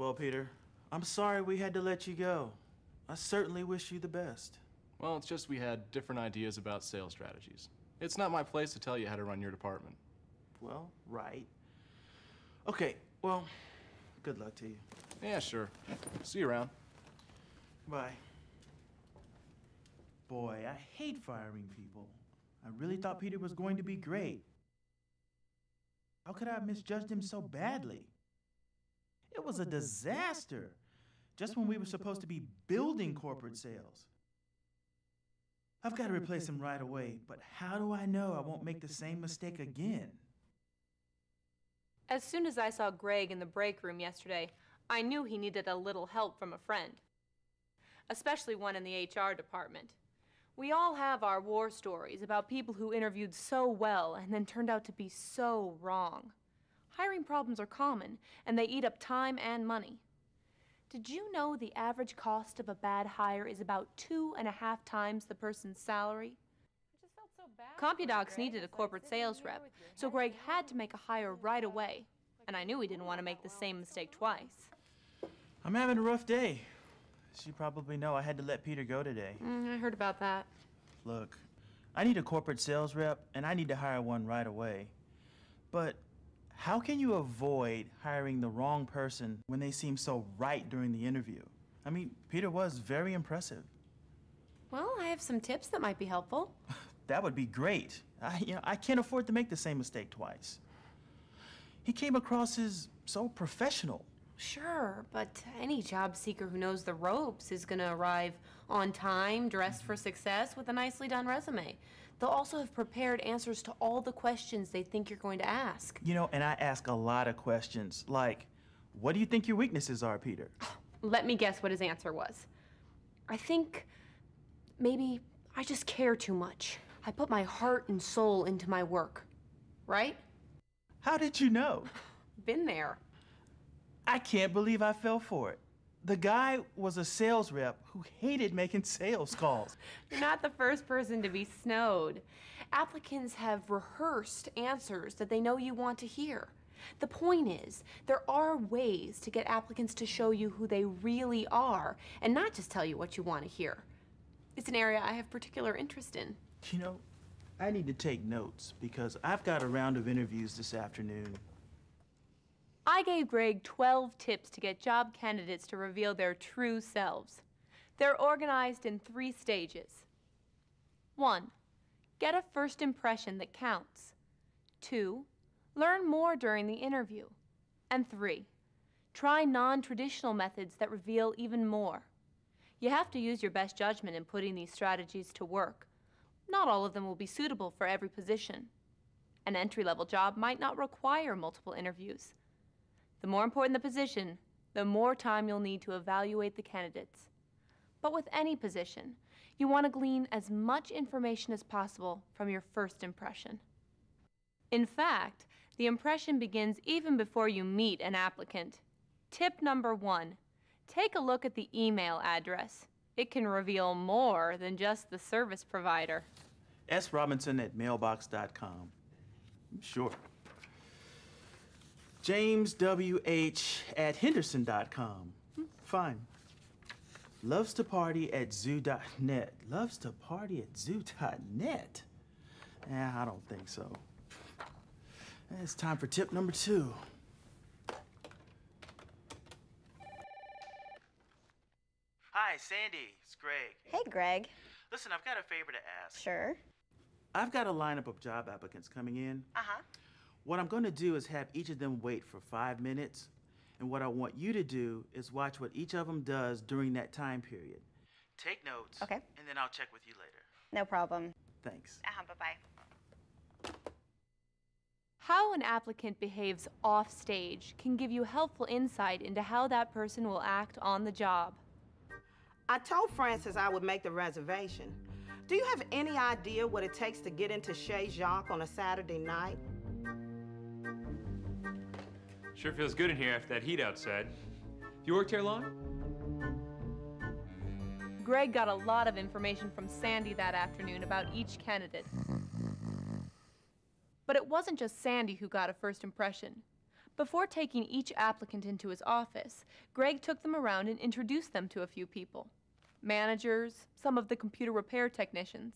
Well, Peter, I'm sorry we had to let you go. I certainly wish you the best. Well, it's just we had different ideas about sales strategies. It's not my place to tell you how to run your department. Well, right. Okay, well, good luck to you. Yeah, sure. See you around. Bye. Boy, I hate firing people. I really thought Peter was going to be great. How could I have misjudged him so badly? It was a disaster, just when we were supposed to be building corporate sales. I've got to replace him right away, but how do I know I won't make the same mistake again? As soon as I saw Greg in the break room yesterday, I knew he needed a little help from a friend, especially one in the HR department. We all have our war stories about people who interviewed so well and then turned out to be so wrong. Hiring problems are common, and they eat up time and money. Did you know the average cost of a bad hire is about 2.5 times the person's salary? CompuDocs needed a corporate sales rep, so Greg had to make a hire right away, and I knew he didn't want to make the same mistake twice. I'm having a rough day. As you probably know, I had to let Peter go today. I heard about that. Look, I need a corporate sales rep, and I need to hire one right away. But how can you avoid hiring the wrong person when they seem so right during the interview? I mean, Peter was very impressive. Well, I have some tips that might be helpful. That would be great. I can't afford to make the same mistake twice. He came across as so professional. Sure, but any job seeker who knows the ropes is going to arrive on time, dressed for success, with a nicely done resume. They'll also have prepared answers to all the questions they think you're going to ask. You know, and I ask a lot of questions, like, what do you think your weaknesses are, Peter? Let me guess what his answer was. I think maybe I just care too much. I put my heart and soul into my work, right? How did you know? Been there. I can't believe I fell for it. The guy was a sales rep who hated making sales calls. You're not the first person to be snowed. Applicants have rehearsed answers that they know you want to hear. The point is, there are ways to get applicants to show you who they really are and not just tell you what you want to hear. It's an area I have particular interest in. You know, I need to take notes because I've got a round of interviews this afternoon. I gave Greg 12 tips to get job candidates to reveal their true selves. They're organized in 3 stages. 1. Get a first impression that counts. 2. Learn more during the interview. And 3. Try non-traditional methods that reveal even more. You have to use your best judgment in putting these strategies to work. Not all of them will be suitable for every position. An entry-level job might not require multiple interviews. The more important the position, the more time you'll need to evaluate the candidates. But with any position, you want to glean as much information as possible from your first impression. In fact, the impression begins even before you meet an applicant. Tip number 1, take a look at the email address. It can reveal more than just the service provider. srobinson@mailbox.com. Sure. JamesWH@henderson.com. Fine. Loves to party at zoo.net. Loves to party at zoo.net. I don't think so. It's time for tip number 2. Hi, Sandy. It's Greg. Hey, Greg. Listen, I've got a favor to ask. Sure. I've got a lineup of job applicants coming in. Uh-huh. What I'm going to do is have each of them wait for 5 minutes. And what I want you to do is watch what each of them does during that time period. Take notes. Okay. And then I'll check with you later. No problem. Thanks. Bye-bye. How an applicant behaves off-stage can give you helpful insight into how that person will act on the job. I told Francis I would make the reservation. Do you have any idea what it takes to get into Chez Jacques on a Saturday night? Sure feels good in here after that heat outside. You worked here long? Greg got a lot of information from Sandy that afternoon about each candidate. But it wasn't just Sandy who got a first impression. Before taking each applicant into his office, Greg took them around and introduced them to a few people. Managers, some of the computer repair technicians.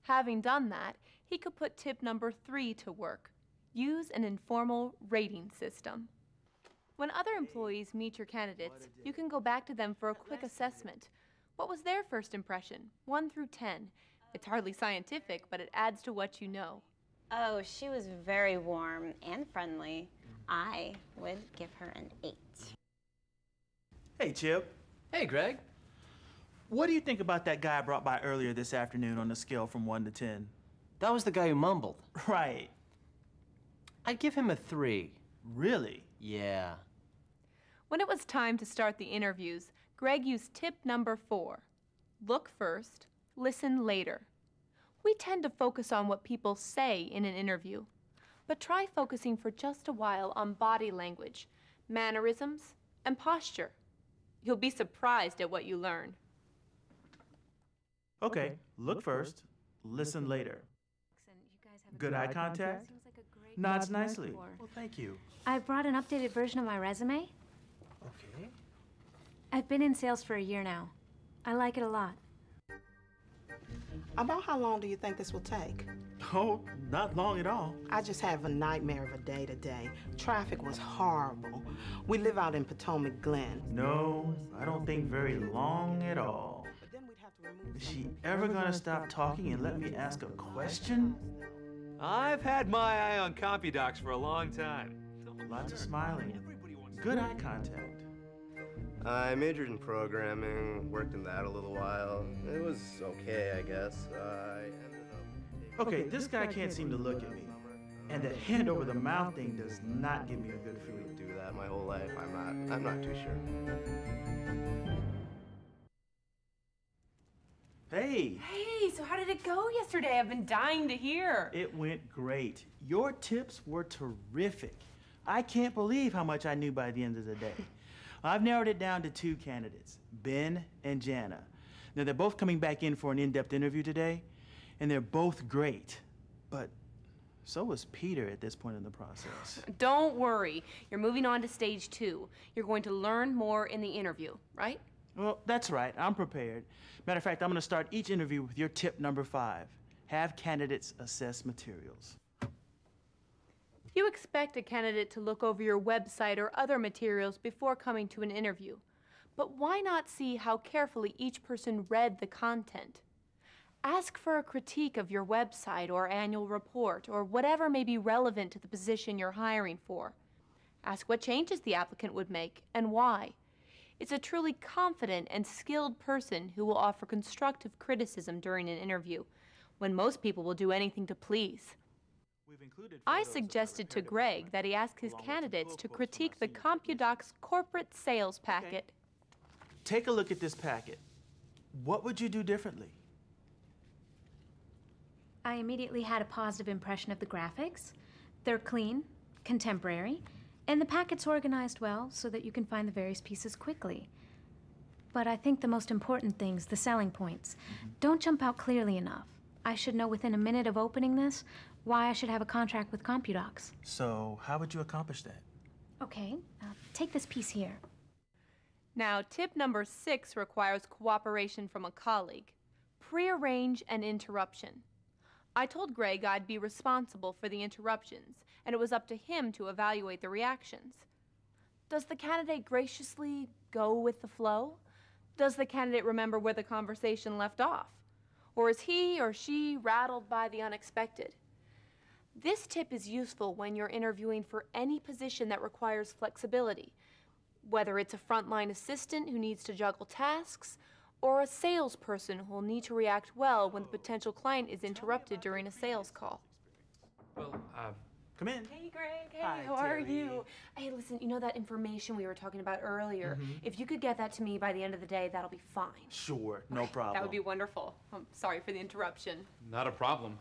Having done that, he could put tip number 3 to work. Use an informal rating system. When other employees meet your candidates, you can go back to them for a quick assessment. What was their first impression, 1 through 10? It's hardly scientific, but it adds to what you know. Oh, she was very warm and friendly. I would give her an 8. Hey, Chip. Hey, Greg. What do you think about that guy I brought by earlier this afternoon on a scale from 1 to 10? That was the guy who mumbled. Right. I'd give him a 3. Really? Yeah. When it was time to start the interviews, Greg used tip number 4. Look first, listen later. We tend to focus on what people say in an interview, but try focusing for just a while on body language, mannerisms, and posture. You'll be surprised at what you learn. Okay, look first, listen later. Good eye contact? Nods nicely. Well, thank you. I brought an updated version of my resume. Okay. I've been in sales for a year now. I like it a lot. About how long do you think this will take? Oh, not long at all. I just have a nightmare of a day today. Traffic was horrible. We live out in Potomac Glen. No, I don't think very long at all. But then we'd have to remove Is she ever gonna stop talking and let me ask a question? I've had my eye on CompuDocs for a long time. Lots of smiling. Good eye contact. I majored in programming, worked in that a little while. It was okay, I guess. I ended up... Okay, this guy can't seem to look at me. And that hand over the mouth thing does not give me a good feeling. Do that my whole life. I'm not too sure. Hey! Hey, so how did it go yesterday? I've been dying to hear. It went great. Your tips were terrific. I can't believe how much I knew by the end of the day. I've narrowed it down to 2 candidates, Ben and Jana. Now, they're both coming back in for an in-depth interview today, and they're both great. But so was Peter at this point in the process. Don't worry. You're moving on to stage 2. You're going to learn more in the interview, right? Well, that's right. I'm prepared. Matter of fact, I'm going to start each interview with your tip number 5. Have candidates assess materials. You expect a candidate to look over your website or other materials before coming to an interview. But why not see how carefully each person read the content? Ask for a critique of your website or annual report or whatever may be relevant to the position you're hiring for. Ask what changes the applicant would make and why. It's a truly confident and skilled person who will offer constructive criticism during an interview, when most people will do anything to please. I suggested to Greg that he ask his candidates to critique the CompuDocs corporate sales packet. Take a look at this packet. What would you do differently? I immediately had a positive impression of the graphics. They're clean, contemporary, and the packet's organized well so that you can find the various pieces quickly. But I think the most important things, the selling points, don't jump out clearly enough. I should know within a minute of opening this why I should have a contract with CompuDocs. So, how would you accomplish that? Okay, take this piece here. Now, tip number 6 requires cooperation from a colleague. Prearrange an interruption. I told Greg I'd be responsible for the interruptions, and it was up to him to evaluate the reactions. Does the candidate graciously go with the flow? Does the candidate remember where the conversation left off? Or is he or she rattled by the unexpected? This tip is useful when you're interviewing for any position that requires flexibility, whether it's a frontline assistant who needs to juggle tasks, or a salesperson who will need to react well when the potential client is interrupted during a sales call. Well, Come in. Hey, Greg. Hey, Hi, how are Terry. you? Hey, listen, you know that information we were talking about earlier? If you could get that to me by the end of the day, that'll be fine. Sure, no problem. That would be wonderful. I'm sorry for the interruption. not a problem.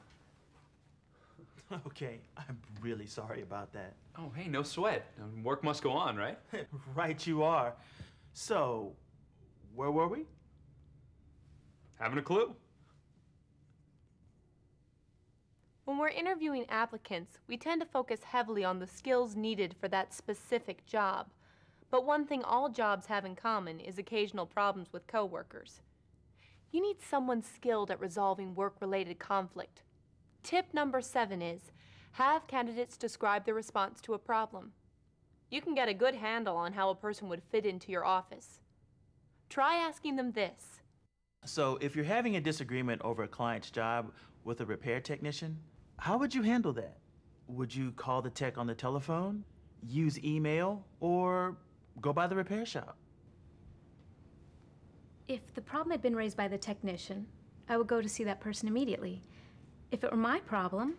Okay, I'm really sorry about that. Oh, hey, no sweat. Work must go on, right? Right you are. So, where were we? Having a clue. When we're interviewing applicants, we tend to focus heavily on the skills needed for that specific job. But one thing all jobs have in common is occasional problems with coworkers. You need someone skilled at resolving work-related conflict. Tip number 7 is, have candidates describe their response to a problem. You can get a good handle on how a person would fit into your office. Try asking them this. So if you're having a disagreement over a client's job with a repair technician, how would you handle that? Would you call the tech on the telephone, use email, or go by the repair shop? If the problem had been raised by the technician, I would go to see that person immediately. If it were my problem,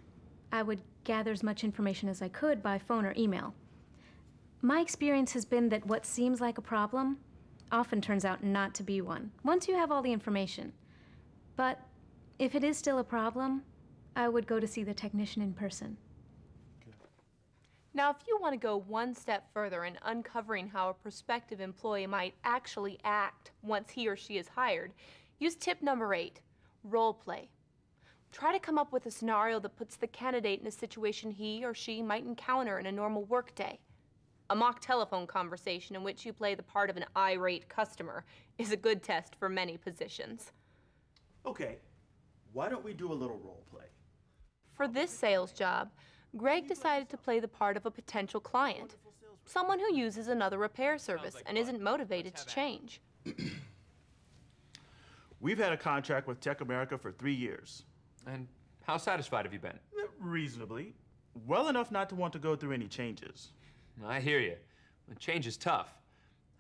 I would gather as much information as I could by phone or email. My experience has been that what seems like a problem often turns out not to be one, once you have all the information. But if it is still a problem, I would go to see the technician in person. Now, if you want to go one step further in uncovering how a prospective employee might actually act once he or she is hired, use tip number 8, role play. Try to come up with a scenario that puts the candidate in a situation he or she might encounter in a normal workday. A mock telephone conversation in which you play the part of an irate customer is a good test for many positions. Okay, why don't we do a little role play? For this sales job, Greg decided to play the part of a potential client, someone who uses another repair service and isn't motivated to change. We've had a contract with Tech America for 3 years. And how satisfied have you been? Reasonably. Well enough not to want to go through any changes. I hear you. Change is tough.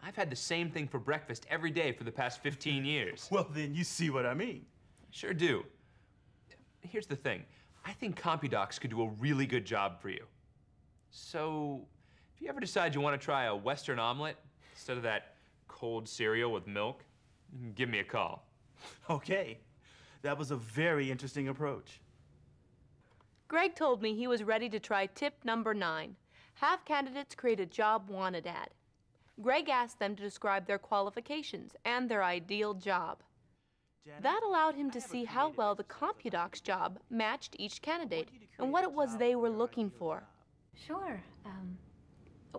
I've had the same thing for breakfast every day for the past 15 years. Well, then you see what I mean. Sure do. Here's the thing. I think CompuDocs could do a really good job for you. So, if you ever decide you want to try a Western omelet instead of that cold cereal with milk, give me a call. Okay. That was a very interesting approach. Greg told me he was ready to try tip number 9. Have candidates create a job wanted ad. Greg asked them to describe their qualifications and their ideal job. That allowed him to see how well the CompuDocs job matched each candidate and what it was they were looking for. Sure.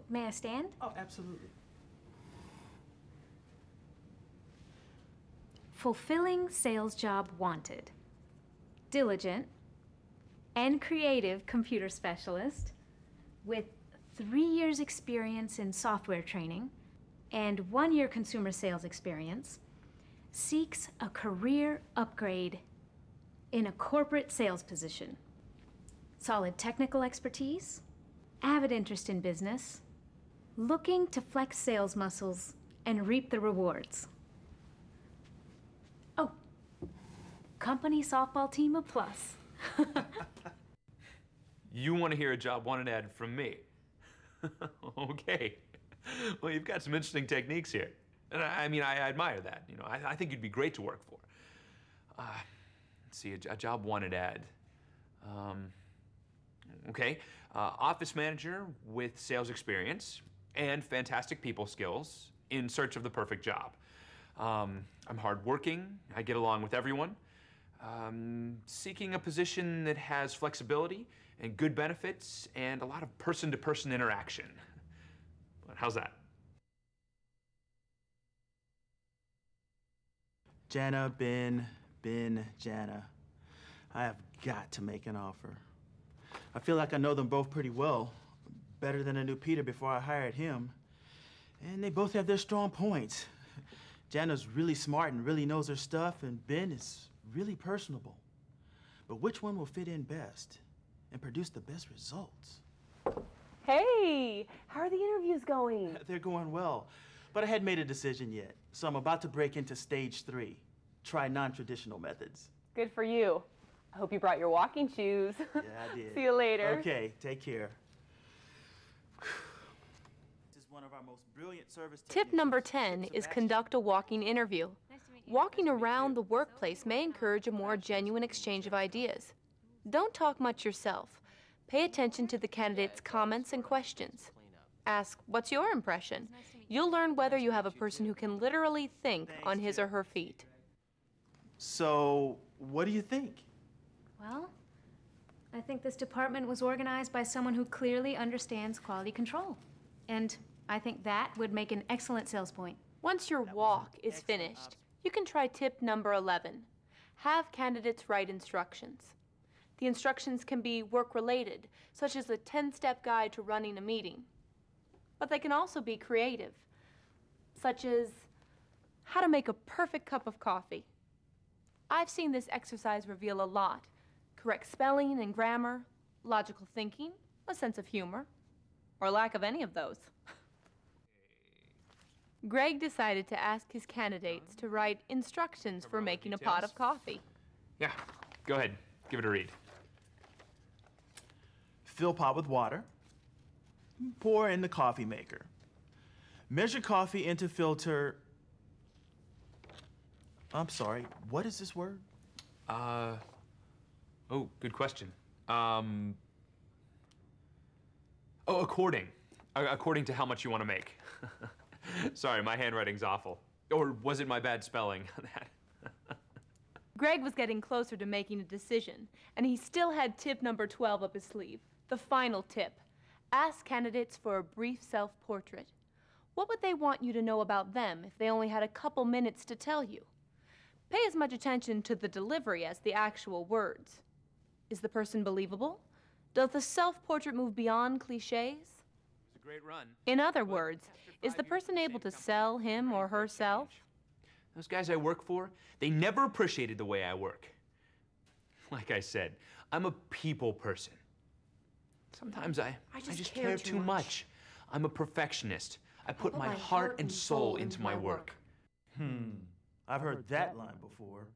May I stand? Oh, absolutely. Fulfilling sales job wanted. Diligent and creative computer specialist with 3 years experience in software training and 1 year consumer sales experience, seeks a career upgrade in a corporate sales position. Solid technical expertise, avid interest in business, looking to flex sales muscles and reap the rewards. Oh, company softball team a plus. You want to hear a job wanted ad from me? Okay. Well, you've got some interesting techniques here. And I mean, I admire that. You know, I think you'd be great to work for. Let's see, a job wanted ad. Okay, office manager with sales experience and fantastic people skills in search of the perfect job. I'm hardworking, I get along with everyone. Seeking a position that has flexibility and good benefits and a lot of person-to-person interaction. How's that? Jana, Ben, Jana. I have got to make an offer. I feel like I know them both pretty well, better than I knew Peter before I hired him. And they both have their strong points. Jana's really smart and really knows her stuff, and Ben is really personable. But which one will fit in best and produce the best results? Hey, how are the interviews going? They're going well, but I hadn't made a decision yet. So I'm about to break into stage 3. Try non-traditional methods. Good for you. I hope you brought your walking shoes. Yeah, I did. See you later. Okay, take care. This is one of our most brilliant service Tip number 10 is conduct a walking interview. Walking around the workplace may encourage a more genuine exchange of ideas. Don't talk much yourself. Pay attention to the candidate's comments and questions. Ask, what's your impression? You'll learn whether you have a person who can literally think on his or her feet. So, what do you think? Well, I think this department was organized by someone who clearly understands quality control. And I think that would make an excellent sales point. Once your walk is finished, you can try tip number 11. Have candidates write instructions. The instructions can be work-related, such as a 10-step guide to running a meeting. But they can also be creative, such as how to make a perfect cup of coffee. I've seen this exercise reveal a lot. Correct spelling and grammar, logical thinking, a sense of humor, or lack of any of those. Greg decided to ask his candidates to write instructions for making a pot of coffee. Yeah, go ahead. Give it a read. Fill pot with water. Pour in the coffee maker. Measure coffee into filter. I'm sorry, what is this word? Oh, good question. According to how much you want to make. Sorry, my handwriting's awful. Or was it my bad spelling on that? Greg was getting closer to making a decision, and he still had tip number 12 up his sleeve. The final tip. Ask candidates for a brief self-portrait. What would they want you to know about them if they only had a couple minutes to tell you? Pay as much attention to the delivery as the actual words. Is the person believable? Does the self-portrait move beyond cliches? It's a great run. In other words, is the person able to sell him or herself? Those guys I work for, they never appreciated the way I work. Like I said, I'm a people person. Sometimes I just care too much. I'm a perfectionist. I put my heart and soul into my work. I've heard that line before.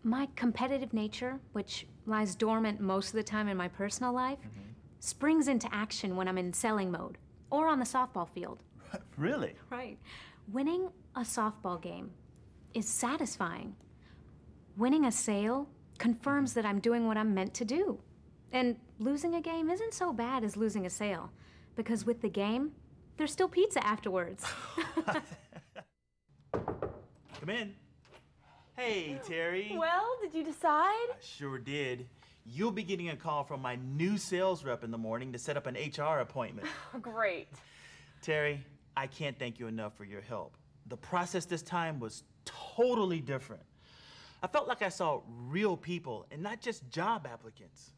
My competitive nature, which lies dormant most of the time in my personal life, springs into action when I'm in selling mode or on the softball field. Really? Right. Winning a softball game is satisfying. Winning a sale confirms that I'm doing what I'm meant to do. And losing a game isn't so bad as losing a sale, because with the game, there's still pizza afterwards. Come in. Hey, Terry. Well, did you decide? I sure did. You'll be getting a call from my new sales rep in the morning to set up an HR appointment. Great. Terry, I can't thank you enough for your help. The process this time was totally different. I felt like I saw real people and not just job applicants.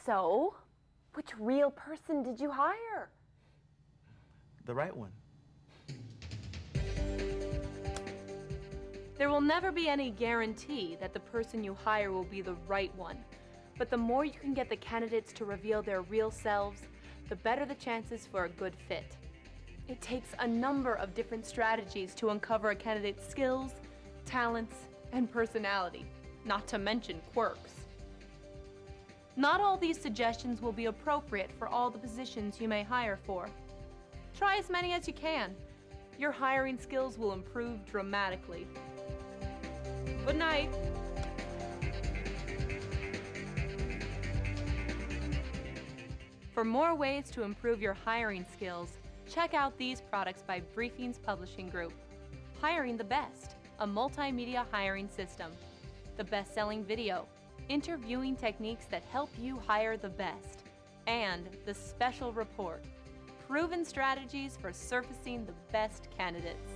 So, which real person did you hire? The right one. There will never be any guarantee that the person you hire will be the right one. But the more you can get the candidates to reveal their real selves, the better the chances for a good fit. It takes a number of different strategies to uncover a candidate's skills, talents, and personality, not to mention quirks. Not all these suggestions will be appropriate for all the positions you may hire for. Try as many as you can. Your hiring skills will improve dramatically. Good night. For more ways to improve your hiring skills, check out these products by Briefings Publishing Group. Hiring the Best, a multimedia hiring system. The best-selling video, interviewing techniques that help you hire the best. And the Special Report, proven strategies for surfacing the best candidates.